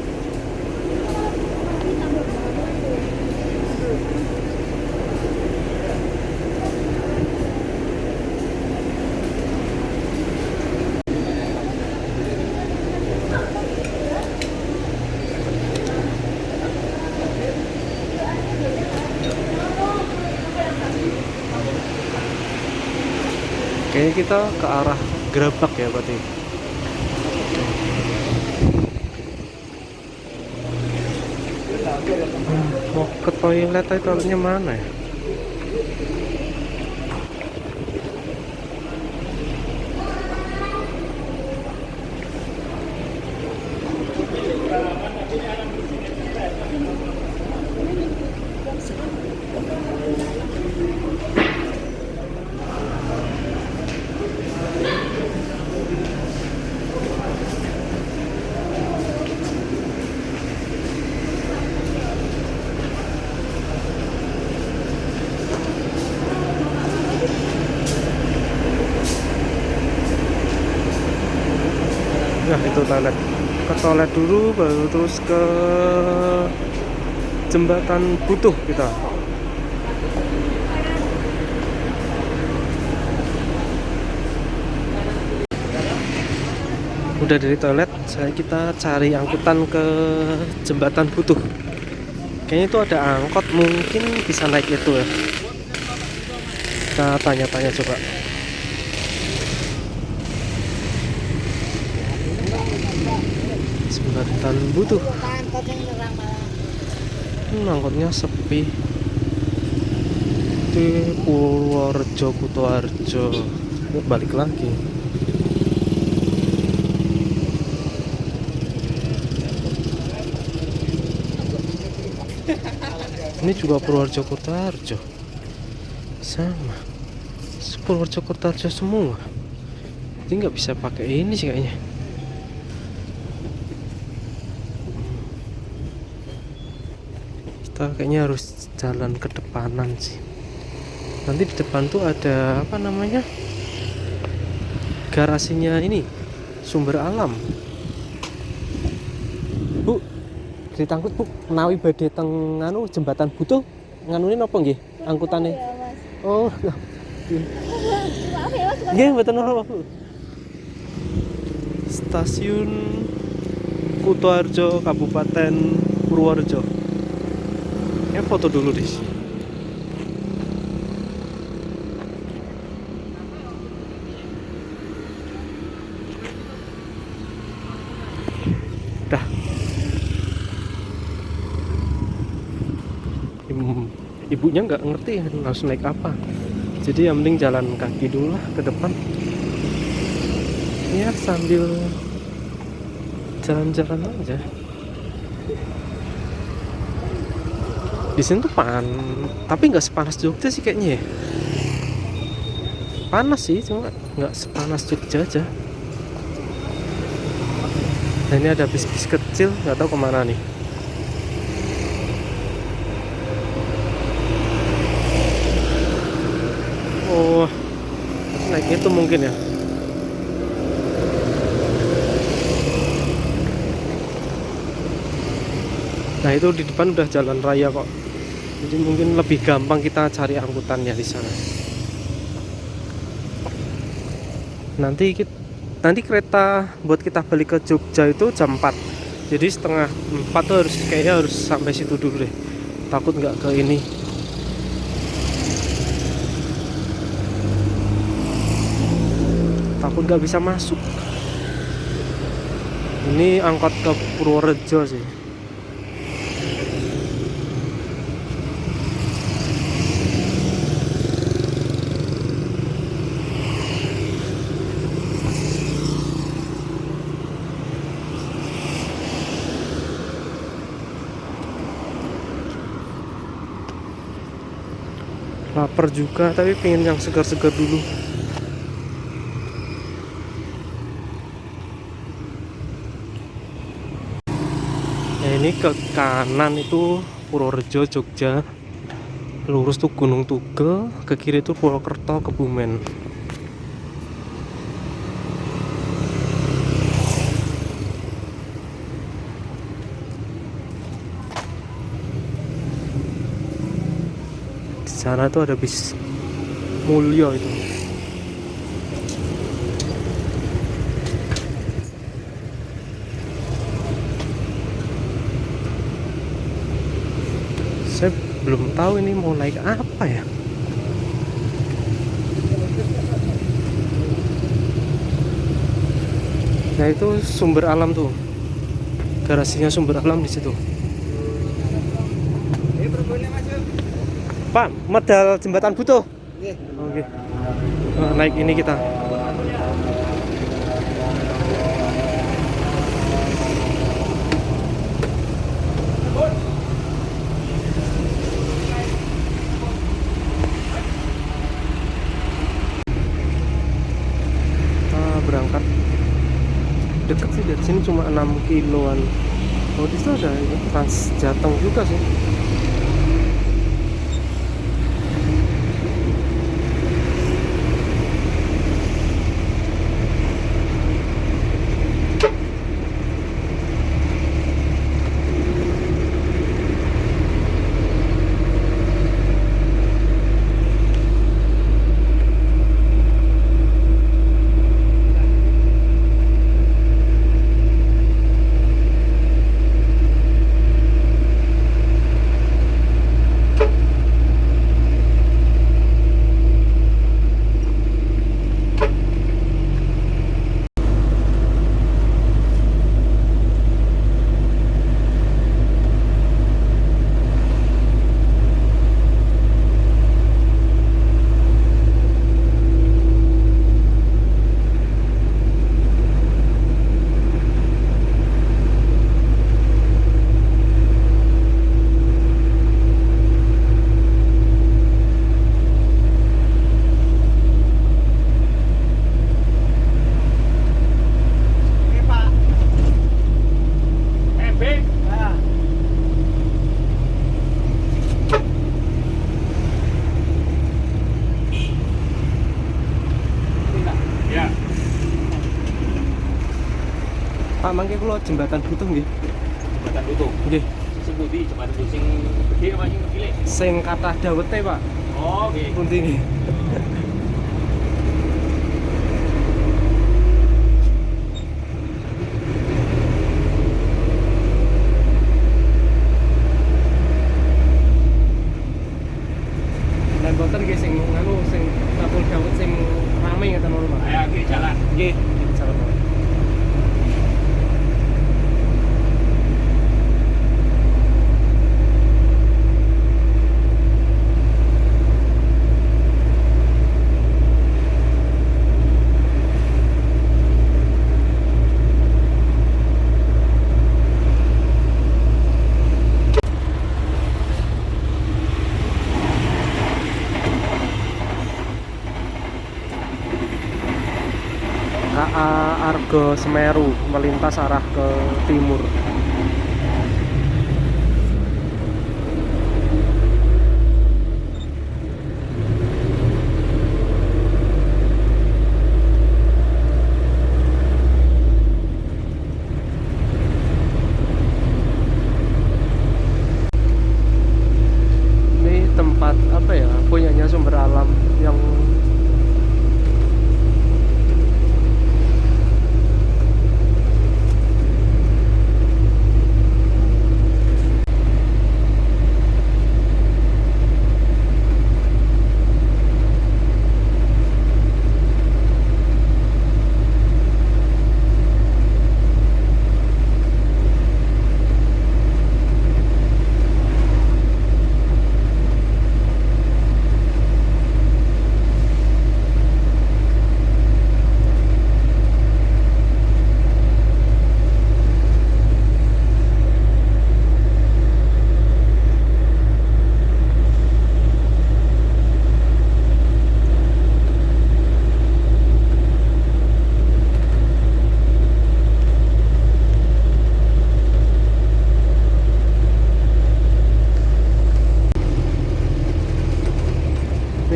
Kayaknya kita ke arah Gerabak ya berarti. Mau ke toilet, toiletnya mana ya? Nah itu toilet, ke toilet dulu baru terus ke Jembatan Butuh kita. Udah dari toilet, kita cari angkutan ke Jembatan Butuh. Kayaknya itu ada angkot, mungkin bisa naik itu ya. Kita tanya-tanya coba. Jembatan Butuh. Angkotnya sepi. Di Purworejo, Kutoarjo. Balik lagi. Ini juga Purworejo, Kutoarjo. Sama. Purworejo, Kutoarjo semua. Jadi nggak bisa pakai ini sih kayaknya. Kita kayaknya harus jalan ke depanan sih. Nanti di depan tuh ada apa namanya, garasinya ini Sumber Alam. Bu, ditangkut bu, menawi badhe teng anu Jembatan Butuh nganune napa nggih angkutane? Oh, nggih mboten napa Bu. Stasiun Kutoarjo, Kabupaten Purworejo. Ya foto dulu deh. Dah. Ibunya nggak ngerti harus naik apa. Jadi yang penting jalan kaki dulu lah ke depan. Ya sambil jalan-jalan aja. Di sini tuh tapi nggak sepanas Jogja sih kayaknya ya. Panas sih, cuma nggak sepanas Jogja aja. Nah ini ada bis-bis kecil, nggak tahu kemana nih. Oh, naik itu mungkin ya. Nah itu di depan udah jalan raya kok. Jadi mungkin lebih gampang kita cari angkutannya di sana. Nanti kereta buat kita balik ke Jogja itu jam 4. Jadi setengah 4 tuh kayaknya harus sampai situ dulu deh. Takut nggak ke ini. Takut nggak bisa masuk. Ini angkot ke Purworejo sih. Lapar juga, tapi pengen yang segar-segar dulu. Nah, ini ke kanan itu Purworejo, Jogja. Lurus tuh Gunung Tugel, ke kiri itu Purwokerto, Kebumen. Di sana tuh ada bis Mulyo itu. Saya belum tahu ini mau naik apa ya. Nah itu sumber alam tuh, garasinya sumber alam di situ. Pak, medal jembatan butuh. Oke. Nah, naik ini kita. Berangkat deket sih, dari sini cuma 6 kiloan. Oh di situ ada Trans Jateng juga sih. Pak, mangke kula jembatan butuh nggih. Jembatan Butuh. Nggih. Sing pundi jembatan Butuh sing gede apa sing cilik? Sing kathah dawete, Pak. Oh, nggih. Pundi nggih. Lan boten nggih sing nganu sing kapul dawet sing rame ngeten lho, Pak. Ayo kiri jalan. Nggih, jalan, Pak. KA Argo Semeru melintas arah ke timur. Ini tempat apa ya, punyanya sumber alam yang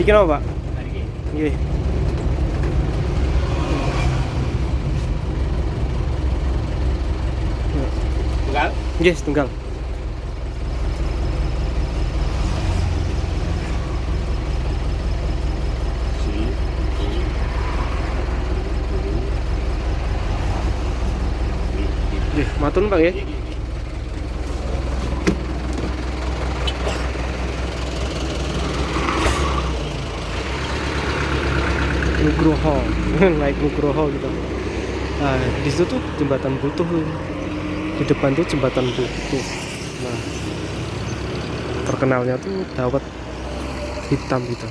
Iki apa, Pak? Nggih. Tunggal. Nggih, setunggal. Nggih, matun Pak ya. Nugroho, naik Nugroho gitu. Nah, di situ tuh jembatan Butuh tuh. Di depan tuh jembatan Butuh. Nah, terkenalnya tuh dawet hitam gitu.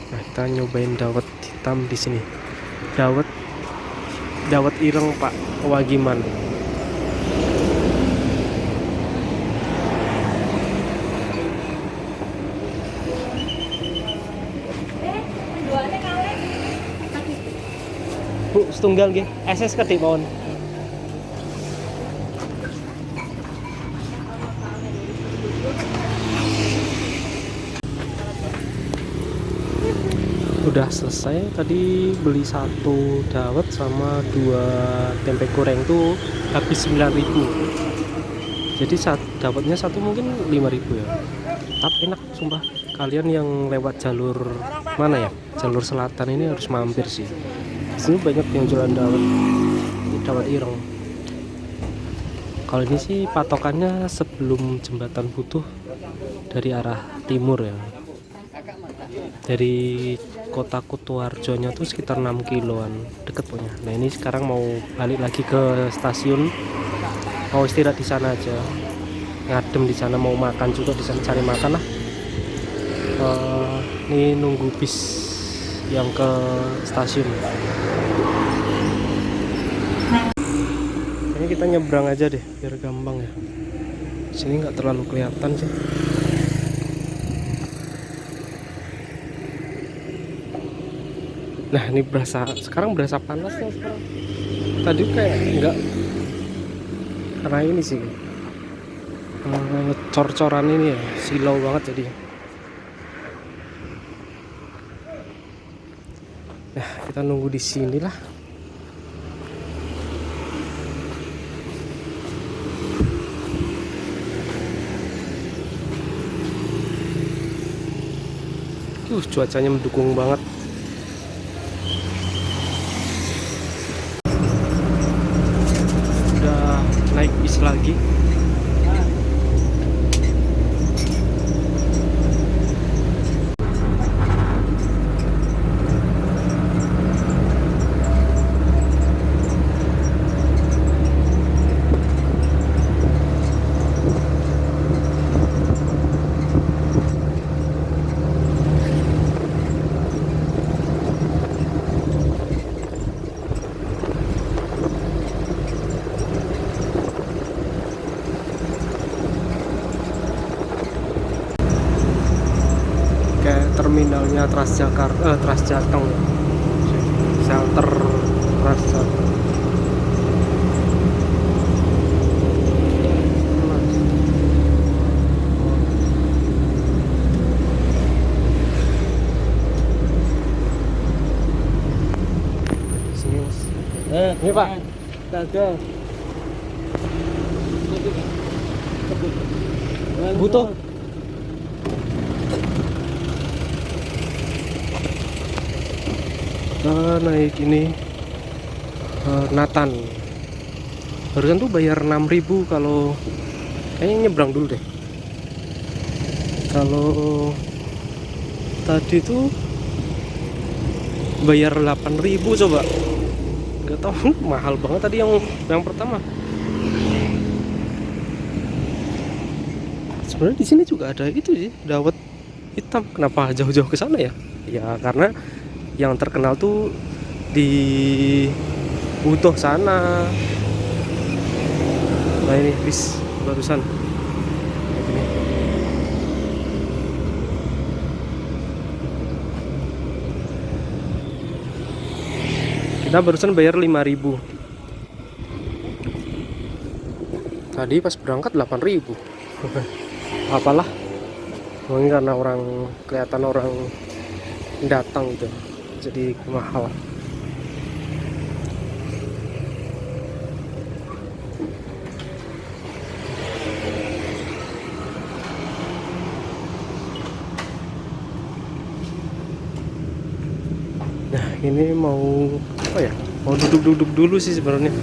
Nah, kita nyobain dawet hitam di sini. Dawet ireng Pak Wagiman. Jualnya kaleng. Bu, setunggal nggih. SS kedik mawon. Udah selesai tadi, beli satu dawet sama 2 tempe goreng tuh habis 9.000. Jadi dawetnya satu mungkin 5.000 ya. Tapi enak sumpah. Kalian yang lewat jalur mana ya? Jalur selatan ini harus mampir sih. Di sini banyak yang jualan dawet. Ini dawet ireng. Kalau ini sih patokannya sebelum jembatan Butuh dari arah timur ya. Dari kota Kutoarjonya tuh sekitar 6 kiloan, deket pokoknya. Nah ini sekarang mau balik lagi ke stasiun, mau istirahat di sana aja, ngadem di sana, mau makan juga di sana, cari makan lah. Ini nunggu bis yang ke stasiun. Kayaknya kita nyebrang aja deh biar gampang ya. Sini nggak terlalu kelihatan sih. Nah ini sekarang berasa panas ya sekarang. Tadi kayak enggak, karena ini sih cor-coran ini ya, silau banget jadi. Nah kita nunggu di sini lah. Cuacanya mendukung banget. Naik bis lagi. Terminalnya Transjakarta, Transjateng, shelter Transjateng. Sini Mas. Ini Pak. Dadah. Butuh. Kita naik ini Nathan. Barusan tuh bayar 6.000, kalau kayaknya nyebrang dulu deh. Kalau tadi tuh bayar 8.000 coba. Nggak tahu, mahal banget tadi yang pertama. Sebenarnya di sini juga ada itu sih, dawet hitam. Kenapa jauh-jauh ke sana ya? Ya karena yang terkenal tuh di Butuh sana. Nah ini bis barusan. Ini. Kita barusan bayar 5.000. Tadi pas berangkat 8.000. Apalah. Mungkin karena kelihatan orang datang gitu, jadi mahal. Nah ini mau apa ya, mau duduk-duduk dulu sih sebenarnya,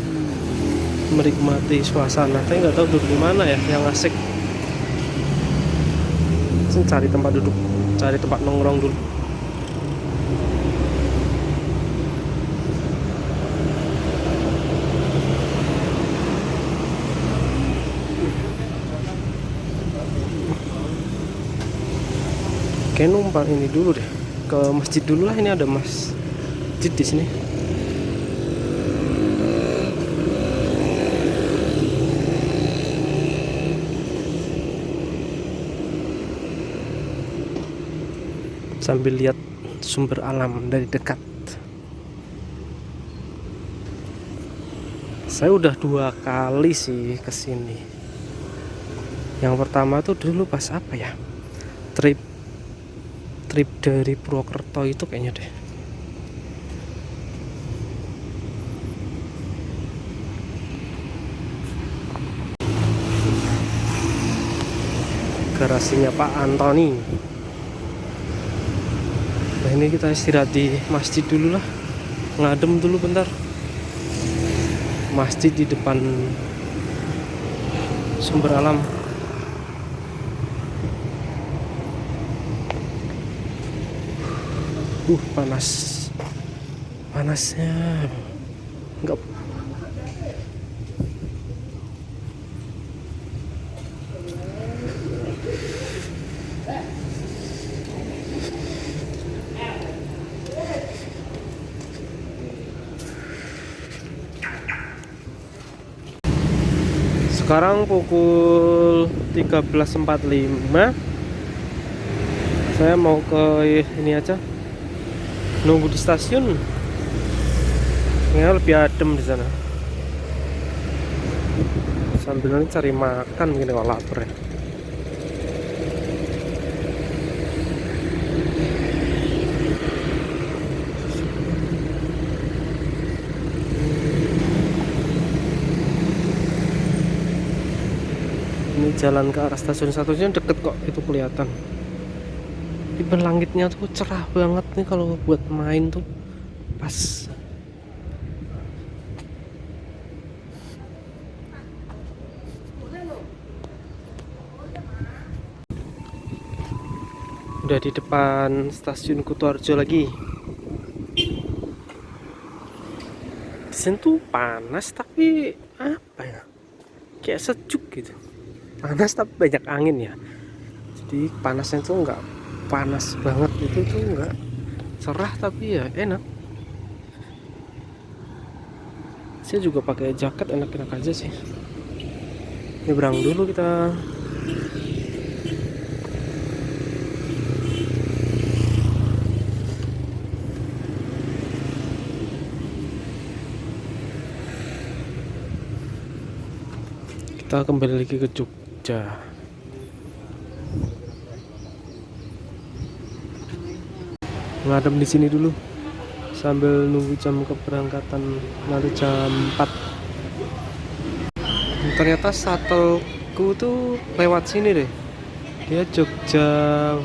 menikmati suasana, tapi nggak tahu duduk di mana ya yang asik. Cari tempat duduk, cari tempat nongkrong dulu. Kayak numpang ini dulu deh, ke masjid dulu lah. Ini ada masjid di sini. Sambil lihat sumber alam dari dekat. Saya udah 2 kali sih kesini. Yang pertama tuh dulu pas apa ya, trip dari Purwokerto itu kayaknya deh. Garasinya Pak Antoni. Nah ini kita istirahat di masjid dulu lah, ngadem dulu bentar. Masjid di depan sumber alam. Panasnya enggak. Sekarang pukul 13.45. Saya mau ke ini aja, nunggu di stasiun. Ya lebih adem di sana. Sambil nanti cari makan mungkin kalau lapar ya. Ini jalan ke arah stasiun satunya deket kok, itu kelihatan. Tiba langitnya tuh cerah banget nih kalau buat main tuh pas. Udah di depan stasiun Kutoarjo lagi. Di sini tuh panas tapi apa ya, kayak sejuk gitu. Panas tapi banyak angin ya, jadi panasnya tuh nggak panas banget, itu tuh nggak cerah tapi ya enak. Saya juga pakai jaket, enak-enak aja sih. Nyebrang dulu kita. Kita kembali lagi ke Jogja. Ngadem di sini dulu sambil nunggu jam keberangkatan nanti jam 4. Ternyata shuttleku tuh lewat sini deh. Dia Jogja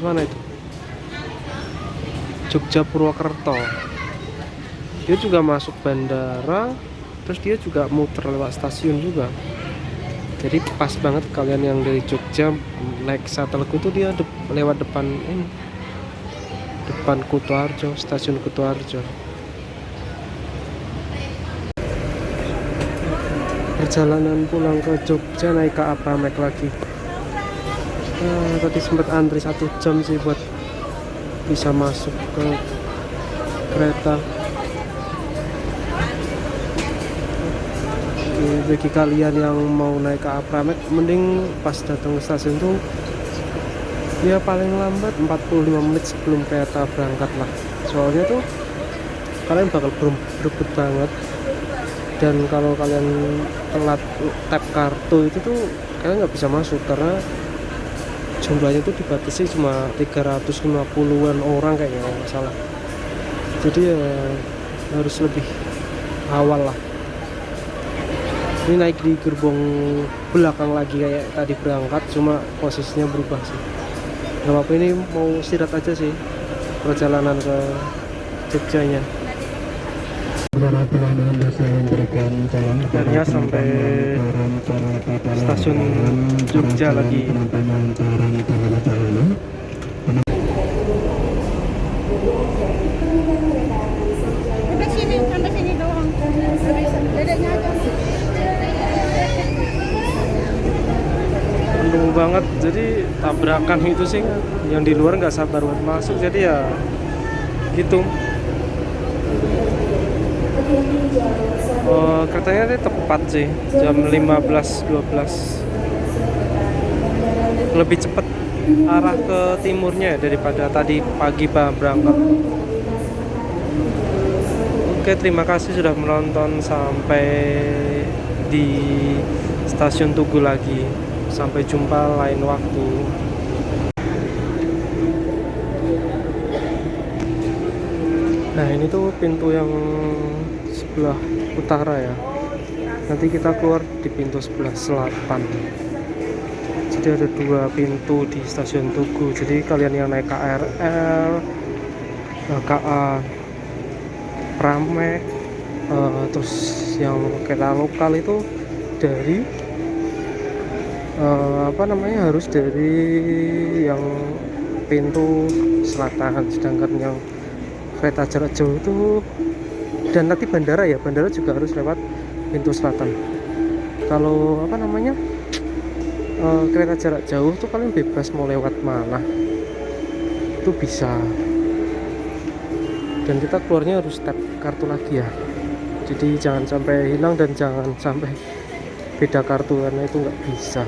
mana itu? Jogja Purwokerto. Dia juga masuk bandara, terus dia juga muter lewat stasiun juga. Jadi pas banget kalian yang dari Jogja naik shuttleku tuh dia lewat depan ini, depan Kutoarjo, stasiun Kutoarjo. Perjalanan pulang ke Jogja naik KA Pramek lagi. Tadi sempat antri 1 jam sih buat bisa masuk ke kereta. Bagi kalian yang mau naik KA Pramek, mending pas datang ke stasiun tuh dia paling lambat 45 menit sebelum kereta berangkat lah. Soalnya tuh kalian bakal berebut banget, dan kalau kalian telat tap kartu itu tuh kalian nggak bisa masuk karena jumlahnya itu dibatasi cuma 350-an orang kayaknya kalau nggak salah. Jadi ya harus lebih awal lah. Ini naik di gerbong belakang lagi kayak tadi berangkat, cuma posisinya berubah sih. Gak apa-apa, ini mau istirahat aja sih perjalanan ke Jogjanya. Akhirnya sampai stasiun Jogja lagi. Sampai sini doang. Dedeknya aja. Penuh banget, jadi tabrakan itu sih yang di luar nggak sabar buat masuk, jadi ya gitu. Keretanya ini tepat sih jam 15.12, lebih cepat arah ke timurnya daripada tadi pagi berangkat. Oke, terima kasih sudah menonton sampai di stasiun Tugu lagi. Sampai jumpa lain waktu. Nah, ini tuh pintu yang sebelah utara ya. Nanti kita keluar di pintu sebelah selatan. Jadi ada 2 pintu di stasiun Tugu. Jadi kalian yang naik KRL, KA Pramek, terus yang kereta lokal itu dari harus dari yang pintu selatan, sedangkan yang kereta jarak jauh itu, dan nanti bandara juga harus lewat pintu selatan. Kalau kereta jarak jauh tuh kalian bebas mau lewat mana itu bisa, dan kita keluarnya harus tap kartu lagi ya. Jadi jangan sampai hilang dan jangan sampai beda kartu, karena itu nggak bisa.